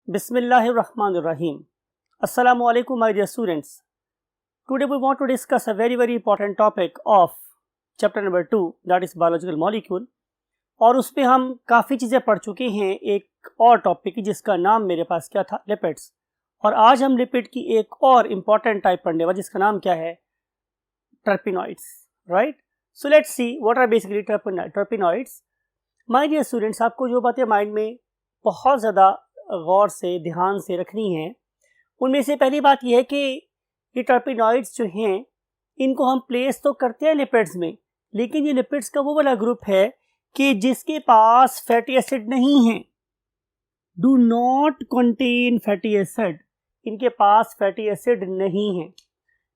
Bismillahirrahmanirrahim. Assalamu alaikum my dear students. Today we want to discuss a very important topic of chapter number 2 that is biological molecule. और उस पर हम काफ़ी चीज़ें पढ़ चुके हैं. एक और टॉपिक जिसका नाम मेरे पास क्या था, लिपिड्स. और आज हम लिपिड की एक और इम्पॉर्टेंट टाइप पढ़ने वाले जिसका नाम क्या है, terpenoids. Right. So let's see what are basically terpenoids. My dear students, आपको जो बातें माइंड में बहुत ज़्यादा गौर से ध्यान से रखनी है, उनमें से पहली बात यह है कि ये टर्पिनॉइड्स जो हैं इनको हम प्लेस तो करते हैं लिपिड्स में, लेकिन ये लिपिड्स का वो वाला ग्रुप है कि जिसके पास फैटी एसिड नहीं है. Do not contain fatty acid. इनके पास फैटी एसिड नहीं है.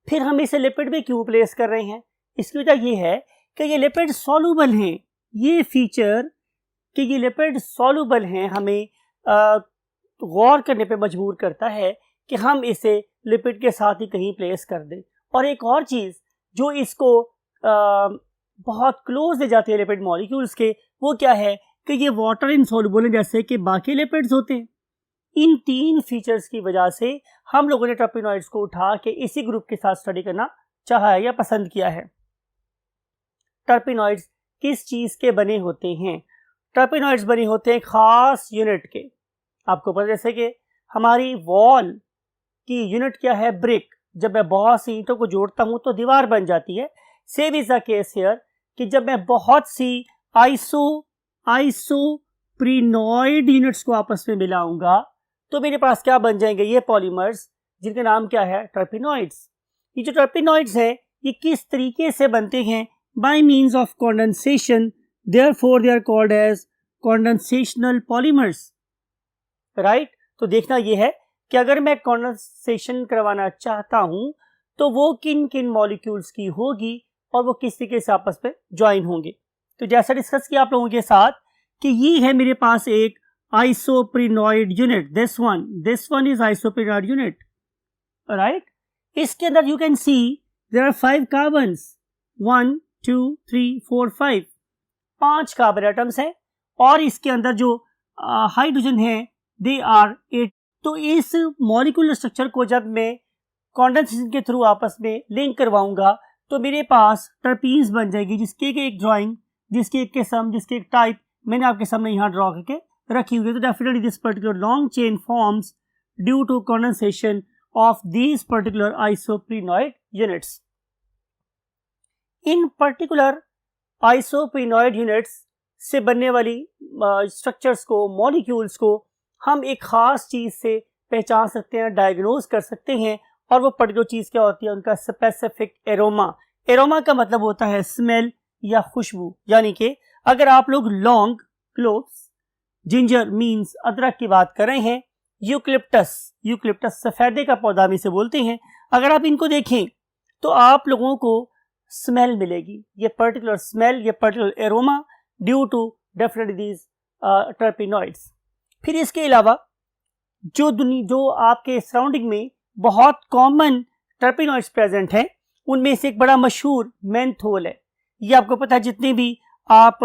फिर हम इसे लिपिड में क्यों प्लेस कर रहे हैं? इसकी वजह यह है कि ये लिपिड सॉल्युबल हैं. ये फीचर कि ये लिपिड सॉल्युबल हैं हमें गौर करने पे मजबूर करता है कि हम इसे लिपिड के साथ ही कहीं प्लेस कर दें. और एक और चीज़ जो इसको बहुत क्लोज दे जाती है लिपिड मॉलिक्यूल्स के, वो क्या है कि ये वाटर इनसॉल्युबल है जैसे कि बाकी लिपिड्स होते हैं. इन तीन फीचर्स की वजह से हम लोगों ने टर्पिनॉइड्स को उठा के इसी ग्रुप के साथ स्टडी करना चाहा है या पसंद किया है. टर्पिनॉइड्स किस चीज़ के बने होते हैं? टर्पिनॉइड्स बने होते हैं खास यूनिट के. आपको पता जैसे कि हमारी वॉल की यूनिट क्या है, ब्रिक. जब मैं बहुत सी ईंटों को जोड़ता हूं तो दीवार बन जाती है. Same is the case here कि जब मैं बहुत सी आइसोप्रीनॉइड यूनिट्स को आपस में मिलाऊंगा तो मेरे पास क्या बन जाएंगे, ये पॉलीमर्स जिनका नाम क्या है, टर्पिनॉइड्स. ये जो टर्पिनॉइड्स है ये किस तरीके से बनते हैं? By means of condensation. Therefore they are called as condensational polymers. Right. तो देखना यह है कि अगर मैं कंडेंसेशन करवाना चाहता हूं तो वो किन किन मॉलिक्यूल्स की होगी और वो किस तरीके से आपस में ज्वाइन होंगे. तो जैसा डिस्कस किया आप लोगों के साथ कि ये है मेरे पास एक isoprenoid unit. This one is isoprenoid unit. Right. इसके अंदर you can see there are 5 carbons. 1 2 3 4 5 5 carbon atoms हैं. और इसके अंदर जो हाइड्रोजन है दे आर 8. तो इस मॉलिक्यूलर स्ट्रक्चर को जब मैं कंडेंसेशन के थ्रू आपस में लिंक करवाऊंगा तो मेरे पास टर्पीन्स बन जाएगी जिसकी एक ड्राइंग, जिसकी एक किस्म, जिसकी एक टाइप मैंने आपके सामने यहाँ ड्रॉ करके रखी हुई है. तो definitely this particular long chain forms due to condensation of these particular isoprenoid units. इन पर्टिकुलर आइसोप्रीनॉइड यूनिट्स से बनने वाली स्ट्रक्चर्स को, मॉलिक्यूल्स को हम एक ख़ास चीज़ से पहचान सकते हैं, डायग्नोज कर सकते हैं. और वो पर्टिकुलर चीज़ क्या होती है, उनका स्पेसिफिक एरोमा. एरोमा का मतलब होता है स्मेल या खुशबू. यानी कि अगर आप लोग लौंग, क्लोव्स, जिंजर मीन्स अदरक की बात कर रहे हैं, यूकलिप्टस सफ़ेदे का पौधा में से बोलते हैं, अगर आप इनको देखें तो आप लोगों को स्मेल मिलेगी. ये पर्टिकुलर स्मेल, ये particular aroma due to definitely these terpenoids. फिर इसके अलावा जो आपके सराउंडिंग में बहुत कॉमन टर्पिनॉइड्स प्रेजेंट हैं, उनमें से एक बड़ा मशहूर मेंथोल है. ये आपको पता है, जितने भी आप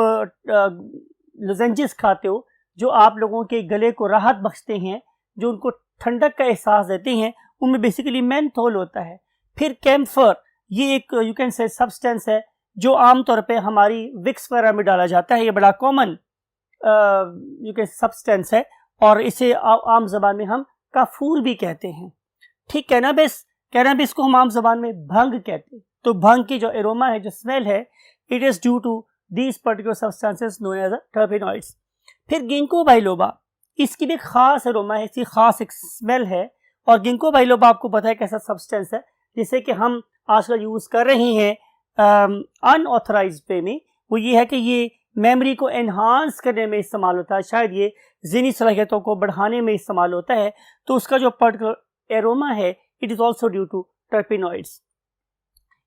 लोजेंजेस खाते हो जो आप लोगों के गले को राहत बख्शते हैं, जो उनको ठंडक का एहसास देते हैं, उनमें बेसिकली मेंथोल होता है. फिर कैम्फर, ये एक यू कैन से सब्सटेंस है जो आमतौर पे हमारी विक्स वगैरह में डाला जाता है. ये बड़ा कॉमन यू कैन सब्सटेंस है और इसे आम जबान में हम काफूर भी कहते हैं. ठीक. कैनाबिस को हम आम जबान में भंग कहते हैं. तो भंग की जो एरोमा है, जो स्मेल है, it is due to these particular substances known as terpenoids. फिर गिंको बाइलोबा, इसकी भी खास एरोमा है, इसकी खास एक स्मेल है. और गिंको बाइलोबा आपको पता है कैसा सब्सटेंस है जिसे कि हम आजकल यूज कर रहे हैं अनऑथराइज्ड वे में. वो ये है कि ये मेमोरी को एनहांस करने में इस्तेमाल होता है, शायद ये ज़हनी सलाहियतों को बढ़ाने में इस्तेमाल होता है. तो उसका जो पर्टिकुलर एरोमा है it is also due to terpenoids.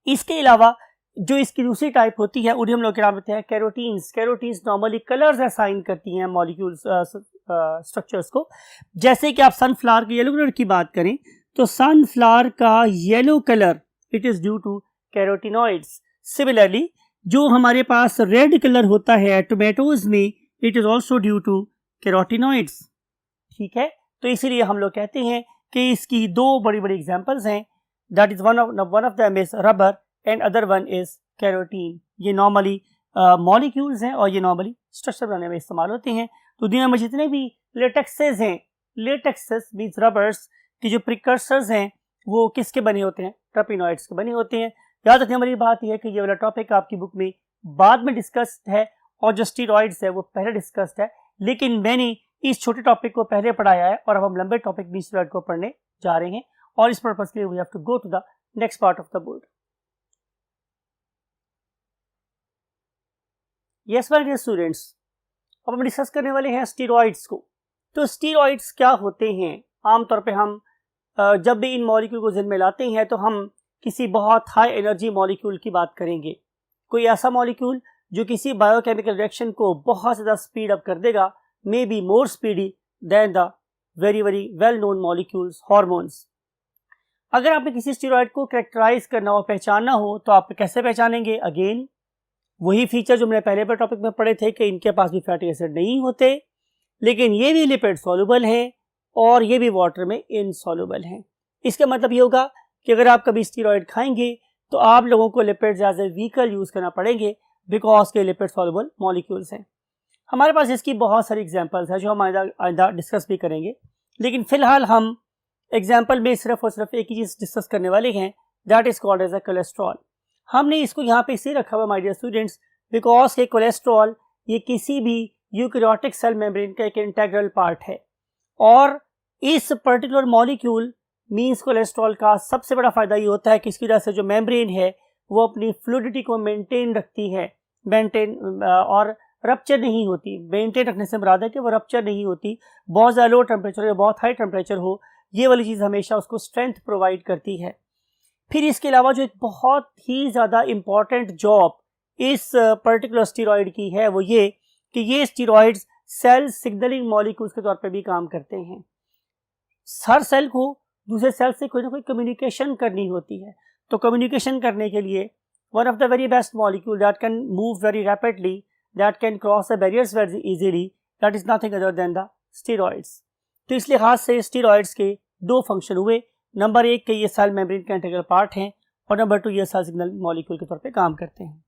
इसके अलावा जो इसकी दूसरी टाइप होती है उन्हें हम लोग क्या कहते हैं, carotenes. Carotenes normally colours assign करती हैं मॉलिक्यूल्स स्ट्रक्चर्स को. जैसे कि आप सनफ्लावर के येलो कलर की बात करें तो सनफ्लावर का yellow colour it is due to carotenoids. Similarly जो हमारे पास रेड कलर होता है टोमेटोज में, it is also due to carotenoids. ठीक है. तो इसीलिए हम लोग कहते हैं कि इसकी दो बड़ी बड़ी एग्जाम्पल्स हैं, that is one of them is rubber and other one is carotene. ये नॉर्मली मॉलिक्यूल्स हैं और ये नॉर्मली स्ट्रक्चर बनाने में इस्तेमाल होते हैं। तो दुनिया में जितने भी लेटेक्सेस हैं, लेटेक्सेस मीन्स रबर्स की जो प्रिकर्सर्स हैं वो किसके बने होते हैं? टर्पेनॉइड्स के बने होते हैं। याद रखने वाली बात यह है कि ये वाला टॉपिक आपकी बुक में बाद में डिस्कस्ड है और जो स्टीरॉइड्स है वो पहले डिस्कस्ड है, लेकिन मैंने इस छोटे टॉपिक को पहले पढ़ाया है और अब हम लंबे टॉपिक में स्टीरॉइड को पढ़ने जा रहे हैं और इस पर्पस के लिए we have to go to the next part of the board. Yes my dear students, अब हम डिस्कस करने वाले हैं स्टीरॉइड्स को। तो स्टीरॉइड्स क्या होते हैं? आमतौर पे हम जब भी इन मॉलिक्यूल को जिन में लाते हैं तो हम किसी बहुत हाई एनर्जी मॉलिक्यूल की बात करेंगे। कोई ऐसा मॉलिक्यूल जो किसी बायोकेमिकल रिएक्शन को बहुत ज़्यादा स्पीड अप कर देगा, may be more speedy than the very well known molecules, hormones. अगर आपने किसी स्टीरॉइड को कैरेक्टराइज करना हो, पहचानना हो, तो आप कैसे पहचानेंगे? अगेन वही फीचर जो मैंने पहले पर टॉपिक में पढ़े थे कि इनके पास भी फैटी एसिड नहीं होते, लेकिन ये भी लिपिड सॉल्युबल हैं और ये भी वाटर में इनसॉल्युबल हैं। इसका मतलब ये होगा कि अगर आप कभी स्टीरॉइड खाएंगे तो आप लोगों को lipids as a vehicle use करना पड़ेंगे बिकॉज के लिपिड सॉल्युबल मॉलिक्यूल्स हैं। हमारे पास इसकी बहुत सारी एग्जांपल्स हैं जो हम आइंदा डिस्कस भी करेंगे, लेकिन फिलहाल हम एग्जांपल में सिर्फ और सिर्फ एक ही चीज डिस्कस करने वाले हैं, that is called as a cholesterol. हमने इसको यहाँ पे इसलिए रखा हुआ माय डियर स्टूडेंट्स बिकॉज के कोलेस्ट्रॉल ये किसी भी यूकैरियोटिक सेल मेम्ब्रेन का एक इंटेग्रल पार्ट है और इस पर्टिकुलर मॉलिक्यूल मीन्स कोलेस्ट्रॉल का सबसे बड़ा फायदा ये होता है कि इसकी वजह से जो मेम्ब्रेन है वो अपनी फ्लूइडिटी को मेंटेन रखती है, और रप्चर नहीं होती। मेंटेन रखने से मुराद है कि वो रप्चर नहीं होती। बहुत ज़्यादा लो टेम्परेचर या बहुत हाई टेम्परेचर हो, ये वाली चीज़ हमेशा उसको स्ट्रेंथ प्रोवाइड करती है। फिर इसके अलावा जो एक बहुत ही ज़्यादा इम्पॉर्टेंट जॉब इस पर्टिकुलर स्टीरॉइड की है वो ये कि ये स्टीरॉइड्स सेल सिग्नलिंग मॉलिक्यूल्स के तौर पे भी काम करते हैं। हर सेल को दूसरे सेल से कोई ना कोई कम्युनिकेशन करनी होती है, तो कम्युनिकेशन करने के लिए one of the very best molecule that can move very rapidly, that can cross the barriers very easily, that is nothing other than the steroids. तो इस लिहाज से स्टीरॉइड्स के दो फंक्शन हुए, नंबर एक के ये सेल मेम्ब्रेन का इंटीग्रल पार्ट हैं और नंबर टू ये सेल सिग्नल मॉलिक्यूल के तौर पे काम करते हैं।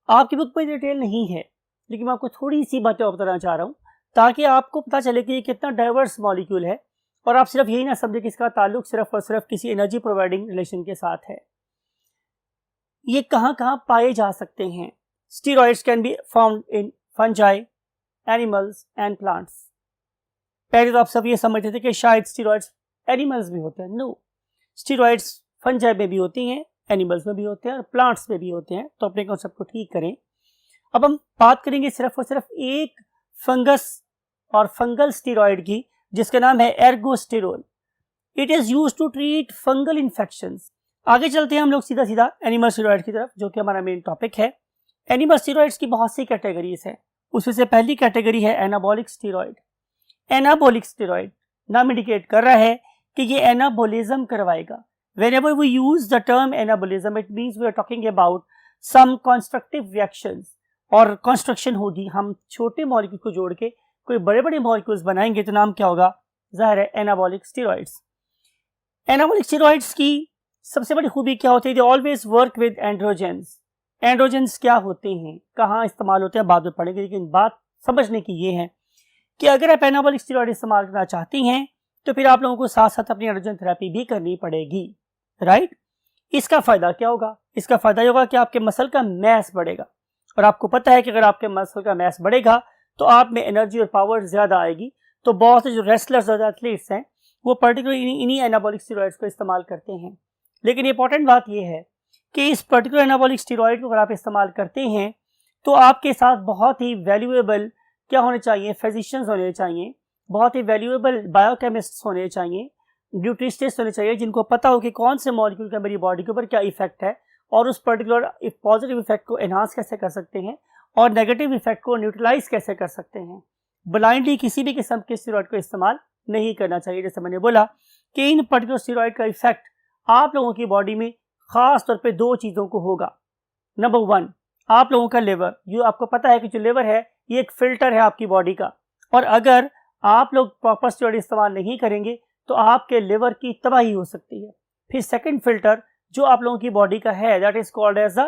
आपकी बुक में डिटेल नहीं है, लेकिन मैं आपको थोड़ी सी बातें बताना चाह रहा हूँ ताकि आपको पता चले कि ये कितना डाइवर्स मॉलिक्यूल है और आप सिर्फ यही ना समझे कि इसका ताल्लुक सिर्फ और सिर्फ किसी एनर्जी प्रोवाइडिंग रिलेशन के साथ है। ये कहाँ कहाँ पाए जा सकते हैं? Steroids can be found in fungi, animals and plants. पहले तो आप सब ये समझते थे कि शायद स्टीरॉइड्स एनिमल्स में होते हैं। नो, स्टीरॉइड्स फंजाई में भी होती हैं, एनिमल्स में भी होते हैं और प्लांट्स में भी होते हैं। तो अपने कॉन्सेप्ट को ठीक करें। अब हम बात करेंगे सिर्फ और सिर्फ एक फंगस और फंगल स्टीरॉइड की जिसका नाम है ergosterol. It is used to treat fungal infections. आगे चलते हैं हम लोग सीधा सीधा एनिमल स्टीरॉइड की तरफ, जो कि हमारा मेन टॉपिक है। एनिमल स्टीरॉइड्स की बहुत सी कैटेगरीज है, उसमें से पहली कैटेगरी है एनाबॉलिक स्टीरॉइड। एनाबॉलिक स्टीरॉइड नाम इंडिकेट कर रहा है कि ये एनाबोलिज्म करवाएगा। Whenever we use the term anabolism, it means we are talking about some constructive reactions और कंस्ट्रक्शन होगी। हम छोटे मॉलिक्यूल को जोड़ के कोई बड़े बड़े मॉलिक्यूल्स बनाएंगे तो नाम क्या होगा? जाहिर है एनाबॉलिक स्टीरॉइड्स। एनाबॉलिक स्टीरॉइड्स की सबसे बड़ी खूबी क्या होती है? They always work with androgens. Androgens क्या होते हैं, कहाँ इस्तेमाल होते हैं, बाद में पढ़ेंगे, लेकिन बात समझने की ये है कि अगर आप एनाबॉलिक स्टीरॉइड इस्तेमाल करना चाहती हैं तो फिर आप लोगों को साथ साथ अपनी एंड्रोजन थेरेपी भी करनी पड़ेगी, राइट? इसका फायदा क्या होगा? इसका फायदा ये होगा कि आपके मसल का मैस बढ़ेगा और आपको पता है कि अगर आपके मसल का मैस बढ़ेगा तो आप में एनर्जी और पावर ज्यादा आएगी। तो बहुत से जो रेसलर्स और एथलीट्स हैं वो पर्टिकुलर इन्हीं एनाबॉलिक स्टीरॉइड्स को इस्तेमाल करते हैं। लेकिन इंपॉर्टेंट बात यह है कि इस पर्टिकुलर एनाबॉलिक स्टीरॉइड को अगर आप इस्तेमाल करते हैं तो आपके साथ बहुत ही वैल्यूएबल क्या होने चाहिए? फिजिशियंस होने चाहिए, बहुत ही वैल्यूएबल बायोकेमिस्ट्स होने चाहिए, न्यूट्रिशनिस्ट होने चाहिए, जिनको पता हो कि कौन से मॉलिक्यूल का मेरी बॉडी के ऊपर क्या इफेक्ट है और उस पर्टिकुलर पॉजिटिव इफेक्ट को एनहांस कैसे कर सकते हैं और नेगेटिव इफेक्ट को न्यूट्रलाइज कैसे कर सकते हैं। ब्लाइंडली किसी भी किस्म के स्टीरॉइड को इस्तेमाल नहीं करना चाहिए। जैसे मैंने बोला कि इन पर्टिकुलर स्टीरॉइड का इफेक्ट आप लोगों की बॉडी में खास तौर पे दो चीज़ों को होगा। नंबर वन, आप लोगों का लिवर। ये आपको पता है कि जो लिवर है ये एक फिल्टर है आपकी बॉडी का, और अगर आप लोग प्रॉपर स्टेरॉइड इस्तेमाल नहीं करेंगे तो आपके लिवर की तबाही हो सकती है। फिर सेकंड फिल्टर जो आप लोगों की बॉडी का है that is called as a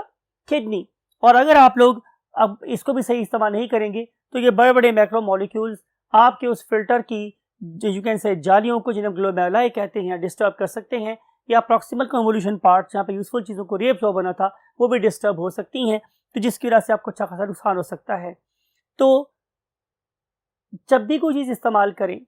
kidney. और अगर आप लोग अब इसको भी सही इस्तेमाल नहीं करेंगे तो ये बड़े बड़े मैक्रो मॉलिक्यूल्स आपके उस फिल्टर की जो यू कैन से जालियों को, जिन्हें ग्लोमेरुलाई कहते हैं, डिस्टर्ब कर सकते हैं, या प्रॉक्सिमल कन्वोल्यूशन पार्ट जहाँ पे यूजफुल चीज़ों को रीअब्सॉर्ब बना था वो भी डिस्टर्ब हो सकती हैं, तो जिसकी वजह से आपको अच्छा खासा नुकसान हो सकता है। तो जब भी कोई चीज़ इस्तेमाल करें,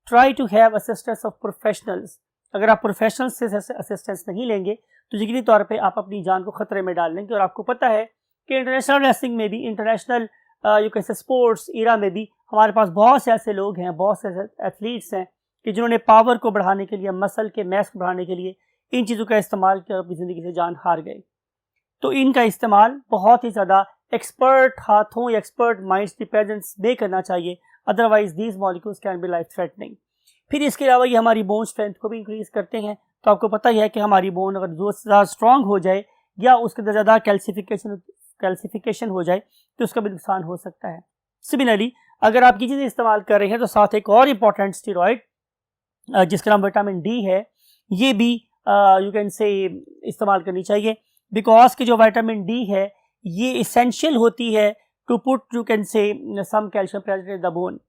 try to have assistance of professionals. अगर आप प्रोफेशनल से असिस्टेंस नहीं लेंगे तो यकीनी तौर पे आप अपनी जान को खतरे में डाल लेंगे। और आपको पता है कि इंटरनेशनल रेसलिंग में भी, international you can say sports era में भी हमारे पास बहुत से ऐसे लोग हैं, बहुत से ऐसे एथलीट्स हैं कि जिन्होंने पावर को बढ़ाने के लिए, मसल के मैस को बढ़ाने के लिए इन चीज़ों का इस्तेमाल किया और अपनी ज़िंदगी से जान हार गए। तो इनका इस्तेमाल बहुत ही ज़्यादा एक्सपर्ट हाथों या एक्सपर्ट माइंड्स की प्रेजेंस में करना चाहिए, otherwise these molecules can be life threatening. फिर इसके अलावा ये हमारी बोन स्ट्रेंथ को भी इंक्रीज करते हैं। तो आपको पता ही है कि हमारी बोन अगर ज़्यादा स्ट्रांग हो जाए या उसके अंदर ज़्यादा कैल्सिफिकेशन हो जाए तो उसका भी नुकसान हो सकता है। सिमिलरली अगर आप ये चीज़ें इस्तेमाल कर रहे हैं तो साथ एक और इम्पॉर्टेंट स्टेरॉइड जिसका नाम विटामिन डी है, ये भी यू कैन से इस्तेमाल करनी चाहिए, बिकॉज कि जो विटामिन डी है ये इसेंशियल होती है to put you can say some calcium present in the bone.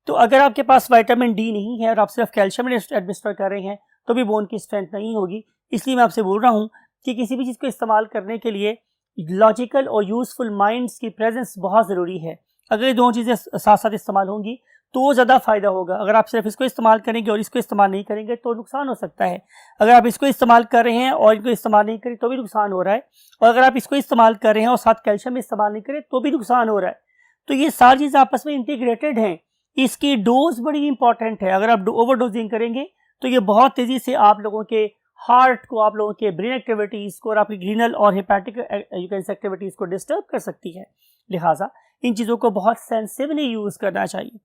तो अगर आपके पास विटामिन डी नहीं है और आप सिर्फ कैल्शियम एडमिनिस्टर कर रहे हैं तो भी बोन की स्ट्रेंथ नहीं होगी। इसलिए मैं आपसे बोल रहा हूँ कि किसी भी चीज़ को इस्तेमाल करने के लिए लॉजिकल और यूजफुल माइंड्स की प्रेजेंस बहुत ज़रूरी है। अगर ये दोनों चीज़ें साथ साथ इस्तेमाल होंगी तो ज़्यादा फ़ायदा होगा। अगर आप सिर्फ इसको इस्तेमाल करेंगे और इसको इस्तेमाल नहीं करेंगे तो नुकसान हो सकता है। अगर आप इसको इस्तेमाल कर रहे हैं और इनको इस्तेमाल नहीं करें तो भी नुकसान हो रहा है, और अगर आप इसको इस्तेमाल कर रहे हैं और साथ कैल्शियम इस्तेमाल नहीं करें तो भी नुकसान हो रहा है। तो ये सारी चीज़ें आपस में इंटीग्रेटेड हैं। इसकी डोज बड़ी इंपॉर्टेंट है। अगर आप ओवर डोजिंग करेंगे तो ये बहुत तेज़ी से आप लोगों के हार्ट को, आप लोगों के ब्रेन एक्टिविटीज़ को और आपकी ग्रीनल और हेपेटिक एक्टिविटीज़ को डिस्टर्ब कर सकती है। लिहाजा इन चीज़ों को बहुत सेंसिटिवली यूज़ करना चाहिए।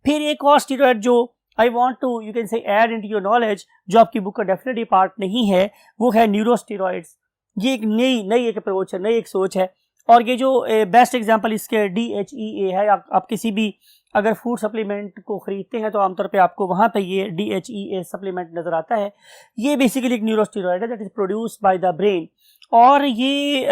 फिर एक और स्टेरॉइड जो I want to you can say add into your knowledge, जो आपकी बुक का डेफिनेटली पार्ट नहीं है, वो है न्यूरोस्टेरॉइड्स। ये एक नई एक अप्रोच है, नई एक सोच है। और ये जो बेस्ट एग्जांपल इसके DHEA है। आप किसी भी अगर फूड सप्लीमेंट को ख़रीदते हैं तो आमतौर पे आपको वहाँ पे ये DHEA सप्लीमेंट नज़र आता है। ये बेसिकली एक न्यूरोस्टेरॉइड है that is produced by the brain. और ये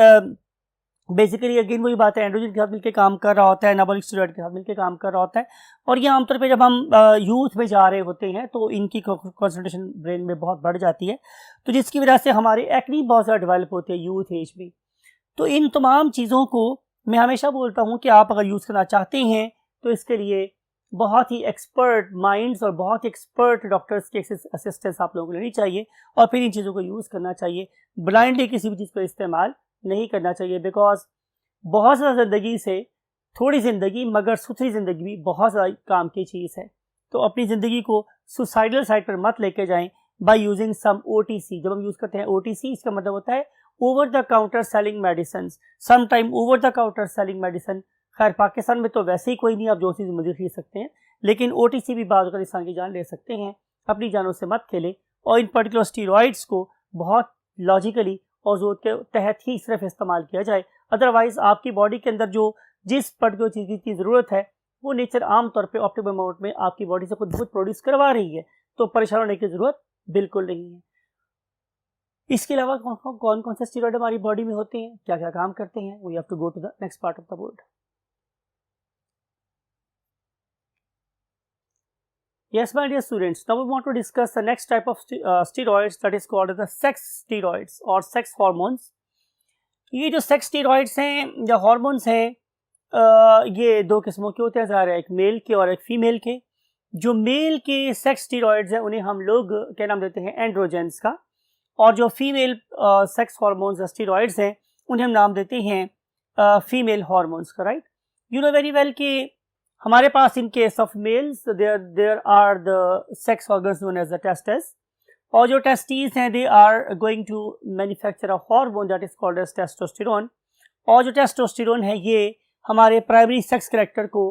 बेसिकली अगेन वही बात है, एंड्रोजन के साथ मिलकर काम कर रहा होता है, एनाबॉलिक स्टेरॉइड के साथ मिलकर काम कर रहा होता है। और ये आमतौर पे जब हम यूथ में जा रहे होते हैं तो इनकी कॉन्सेंट्रेशन ब्रेन में बहुत बढ़ जाती है, तो जिसकी वजह से हमारे एक्ने बहुत ज़्यादा डेवलप होते हैं यूथ एज में। तो इन तमाम चीज़ों को मैं हमेशा बोलता हूँ कि आप अगर यूज़ करना चाहते हैं तो इसके लिए बहुत ही एक्सपर्ट माइंड्स और बहुत ही एक्सपर्ट डॉक्टर्स की असिस्टेंस आप लोगों को लेनी चाहिए और फिर इन चीज़ों को यूज़ करना चाहिए। ब्लाइंडली किसी भी चीज़ को इस्तेमाल नहीं करना चाहिए, बिकॉज बहुत ज़्यादा ज़िंदगी से थोड़ी ज़िंदगी मगर सुथरी ज़िंदगी भी बहुत ज़्यादा काम की चीज़ है। तो अपनी ज़िंदगी को सुसाइडल साइड पर मत लेके जाएं बाय यूजिंग सम OTC। जब हम यूज़ करते हैं OTC, इसका मतलब होता है over the counter selling medicine. Some time over the counter selling medicine, खैर पाकिस्तान में तो वैसे ही कोई नहीं, आप जो चीज़ मर्जी खरीद सकते हैं, लेकिन OTC भी बाद अगर इंसान की जान ले सकते हैं। अपनी जानों से मत खेलें और इन पर्टिकुलर स्टीरॉइड्स को बहुत लॉजिकली और ज़रूरत के तहत ही सिर्फ इस्तेमाल किया जाए। अदरवाइज़ आपकी बॉडी के अंदर जो जिस पर्टिकुलर चीज़ की ज़रूरत है वो नेचर आमतौर पे ऑप्टिमम अमाउंट में आपकी बॉडी से खुद प्रोड्यूस करवा रही है, तो परेशान होने की ज़रूरत बिल्कुल नहीं है। इसके अलावा कौन कौन से स्टेरॉइड हमारी बॉडी में होते हैं, क्या क्या काम करते हैं, we have to go to the next part of the board. Yes, my dear students, now we want to discuss the next type of steroids that is called the sex steroids or sex hormones. ये जो sex steroids हैं या hormones हैं ये दो किस्मों के होते हैं ज़ाहिर है, एक मेल के और एक फीमेल के। जो मेल के सेक्स स्टेरॉइड्स हैं उन्हें हम लोग क्या नाम देते हैं, एंड्रोजेंस का, और जो फीमेल सेक्स हार्मोन्स या स्टेरॉइड्स हैं उन्हें हम नाम देते हैं फीमेल हार्मोन्स का। Right, you know very well कि हमारे पास in case of males there are the sex organs known as the testis, और जो टेस्टीज हैं they are going to manufacture a hormone that is called as testosterone. और जो testosterone है ये हमारे प्राइमरी सेक्स कैरेक्टर को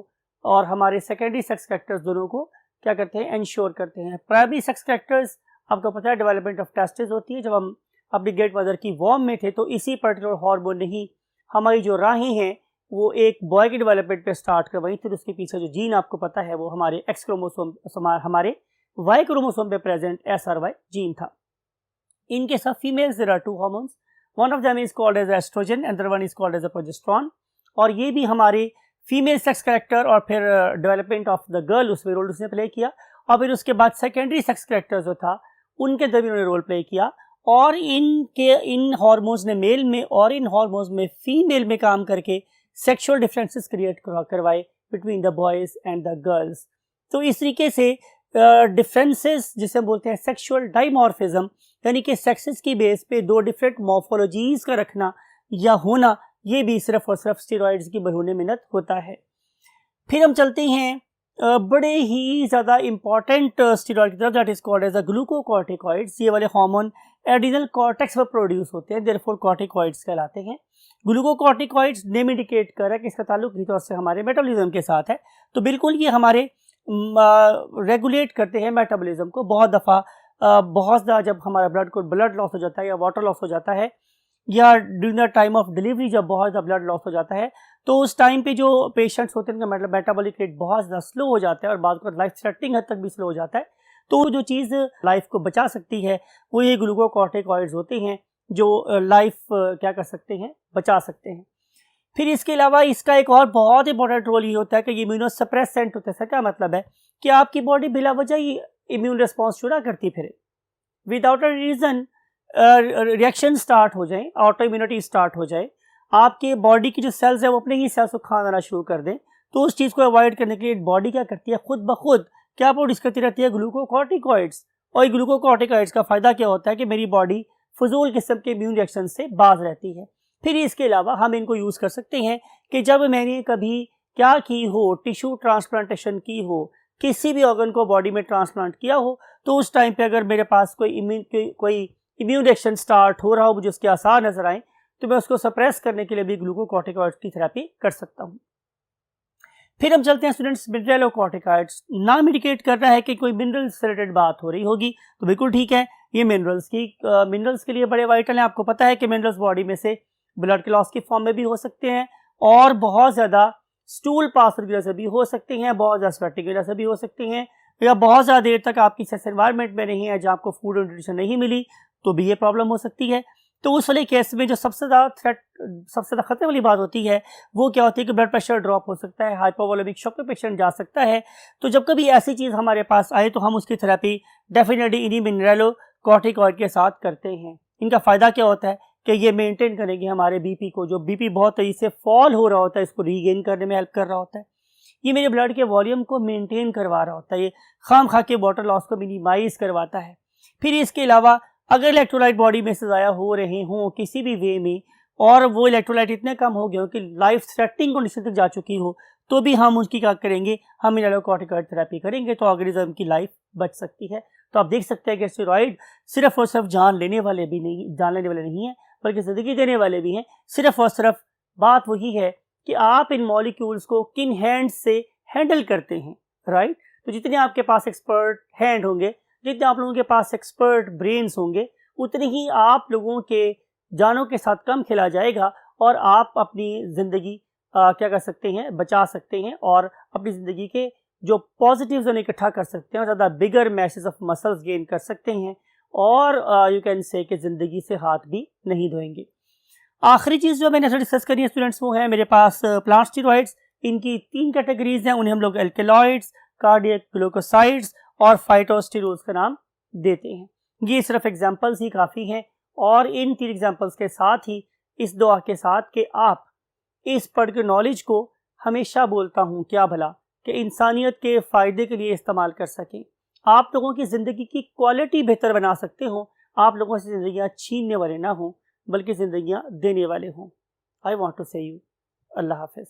और हमारे सेकेंडरी सेक्स कैरेक्टर्स दोनों को क्या करते हैं, इंश्योर करते हैं। प्राइमरी सेक्स कैरेक्टर्स आपको पता है डेवलपमेंट ऑफ टेस्टिस होती है। जब हम अपनी ग्रेट मदर की वॉर्म में थे तो इसी पर्टिकुलर हार्मोन ने ही हमारी जो राहें हैं वो एक बॉय की डेवलपमेंट पे स्टार्ट करवाई, फिर उसके पीछे जो जीन आपको पता है वो हमारे एक्स क्रोमोसोम, हमारे वाई क्रोमोसोम पे प्रेजेंट SRY जीन था। In case of females, there are two hormones. One of them is called as estrogen, and the other one is called as a progesterone. और ये भी हमारे female sex character और फिर development of the girl उसमें role उसने play किया, और फिर उसके बाद सेकेंडरी सेक्स करेक्टर जो था उनके अंदर भी उन्होंने रोल प्ले किया, और इन हार्मोन्स ने मेल में और इन हार्मोन्स में फीमेल में काम करके सेक्सुअल डिफरेंसेस क्रिएट करवाए between the boys and the girls. तो इस तरीके से डिफरेंसेस जिसे हम बोलते हैं सेक्सुअल डाइमॉर्फिज्म, यानी कि सेक्सेस की बेस पे दो डिफरेंट मॉर्फोलॉजीज का रखना या होना, ये भी सिर्फ और सिर्फ स्टेरॉइड्स की बढ़ोने मिन्नत होता है। फिर हम चलते हैं बड़े ही ज़्यादा इम्पॉर्टेंट स्टेरॉइड की तरफ, that is called as a glucocorticoids. ये वाले हार्मोन एड्रिनल कॉर्टेक्स पर प्रोड्यूस होते हैं, देयरफॉर कॉर्टिकॉइड्स कहलाते हैं। ग्लूकोकॉर्टिकॉइड्स नेम इंडिकेट कर रहा है कि इसका ताल्लुक ही तौर से हमारे मेटाबॉलिज्म के साथ है, तो बिल्कुल ये हमारे रेगुलेट करते हैं मेटाबॉलिज्म को। बहुत दफ़ा बहुत ज़्यादा जब हमारा ब्लड लॉस हो जाता है या वाटर लॉस हो जाता है, या during the time of delivery जब बहुत ज़्यादा ब्लड लॉस हो जाता है, तो उस टाइम पे जो पेशेंट्स होते हैं उनका मतलब मेटाबॉलिक रेट बहुत ज़्यादा स्लो हो जाता है और बाद में लाइफ थ्रेटनिंग हद तक भी स्लो हो जाता है। तो जो चीज़ लाइफ को बचा सकती है वो ये ग्लूकोकॉर्टिकॉइड्स होते हैं जो लाइफ क्या कर सकते हैं, बचा सकते हैं। फिर इसके अलावा इसका एक और बहुत इंपॉर्टेंट रोल ये होता है कि ये इम्यूनोसप्रेसेंट होता है। इसका क्या मतलब है कि आपकी बॉडी बिला वजह ही इम्यून रिस्पॉन्स शुरू करती फिरे, without a reason reaction start हो जाए, ऑटो इम्यूनिटी स्टार्ट हो जाए, आपके बॉडी की जो सेल्स है वो अपने ही सेल्स को खाना शुरू कर दें, तो उस चीज़ को अवॉइड करने के लिए बॉडी क्या करती है, खुद ब खुद क्या प्रोड्यूस करती रहती है, ग्लूकोकॉर्टिकॉइड्स। और ग्लूकोकॉर्टिकॉइड्स का फ़ायदा क्या होता है कि मेरी बॉडी फजूल किस्म के इम्यून रिएक्शन से बाज रहती है। फिर इसके अलावा हम इनको यूज़ कर सकते हैं कि जब मैंने कभी क्या की हो, टिश्यू ट्रांसप्लांटेशन की हो, किसी भी ऑर्गन को बॉडी में ट्रांसप्लांट किया हो, तो उस टाइम पे अगर मेरे पास कोई इम्यून रिएक्शन स्टार्ट हो रहा हो, मुझे उसके आसार नजर आए, तो मैं उसको सप्रेस करने के लिए भी ग्लूकोकॉर्टिकॉइड्स की थेरेपी कर सकता हूँ। फिर हम चलते हैं स्टूडेंट्स, मिनरलोकॉर्टिकॉइड्स। नाम इंडिकेट कर रहा है कि कोई मिनरल से रिलेटेड बात हो रही होगी, तो बिल्कुल ठीक है, ये मिनरल्स के लिए बड़े वाइटल हैं। आपको पता है कि मिनरल्स बॉडी में से ब्लड के लॉस की फॉर्म में भी हो सकते हैं, और बहुत ज़्यादा स्टूल पास की वजह से भी हो सकते हैं, बहुत ज़्यादा स्वेटिंग की वजह से भी हो सकते हैं, या बहुत ज़्यादा देर तक आपकी सेक्स एनवायरनमेंट में नहीं है जहाँ आपको फूड और न्यूट्रिशन नहीं मिली, तो भी ये प्रॉब्लम हो सकती है। तो उस वाले केस में जो सबसे ज़्यादा खतरे वाली बात होती है वो क्या होती है कि ब्लड प्रेशर ड्रॉप हो सकता है, हाइपोवोलेमिक शॉक पे पेशेंट जा सकता है। तो जब कभी ऐसी चीज़ हमारे पास आए तो हम उसकी थेरेपी डेफिनेटली इन्हीं मिनरलोकॉर्टिकॉइड के साथ करते हैं। इनका फ़ायदा क्या होता है कि ये मेंटेन करेंगे हमारे बीपी को, जो बीपी बहुत तेज़ी से फॉल हो रहा होता है इसको रीगेन करने में हेल्प कर रहा होता है। ये मेरे ब्लड के वॉल्यूम को मेंटेन करवा रहा होता है, ये खाम खा के वाटर लॉस को मिनिमाइज करवाता है। फिर इसके अलावा अगर इलेक्ट्रोलाइट बॉडी में से ज़ाया हो रहे हों किसी भी वे में, और वो इलेक्ट्रोलाइट इतने कम हो गए हो कि लाइफ थ्रेटनिंग कंडीशन तक जा चुकी हो, तो भी हम उसकी क्या करेंगे, हम मिनरलोकॉर्टिकॉइड थेरेपी करेंगे, तो ऑर्गेनिज्म की लाइफ बच सकती है। तो आप देख सकते हैं कि स्टेरॉइड सिर्फ और सिर्फ जान लेने वाले नहीं हैं, बल्कि ज़िंदगी देने वाले भी हैं। सिर्फ और सिर्फ बात वही है कि आप इन मॉलिक्यूल्स को किन हैंड से हैंडल करते हैं, राइट। तो जितने आपके पास एक्सपर्ट हैंड होंगे, जितने आप लोगों के पास एक्सपर्ट ब्रेन्स होंगे, उतनी ही आप लोगों के जानों के साथ कम खेला जाएगा, और आप अपनी ज़िंदगी क्या कर सकते हैं, बचा सकते हैं, और अपनी ज़िंदगी के जो पॉजिटिव्स उन्हें इकट्ठा कर सकते हैं, और ज़्यादा बिगर मैसेज ऑफ मसल्स गेन कर सकते हैं, और यू कैन से कि ज़िंदगी से हाथ भी नहीं धोएंगे। आखिरी चीज़ जो मैंने डिस्कस करनी है स्टूडेंट्स, वो है मेरे पास प्लांट स्टेरॉइड्स। इनकी 3 कैटेगरीज हैं, उन्हें हम लोग एल्केलॉइड्स, कार्डियक ग्लूकोसाइड्स और फाइटोस्टेरोल्स का नाम देते हैं। ये सिर्फ एग्जांपल्स ही काफ़ी हैं, और इन 3 एग्जांपल्स के साथ ही इस दुआ के साथ कि आप इस पर्टिकुलर नॉलेज को, हमेशा बोलता हूँ क्या भला, कि इंसानियत के फ़ायदे के लिए इस्तेमाल कर सकें, आप लोगों की ज़िंदगी की क्वालिटी बेहतर बना सकते हो, आप लोगों से ज़िंदगियाँ छीनने वाले ना हों, बल्कि ज़िंदगियाँ देने वाले हों। आई वॉन्ट टू से यू अल्लाह हाफ़िज़।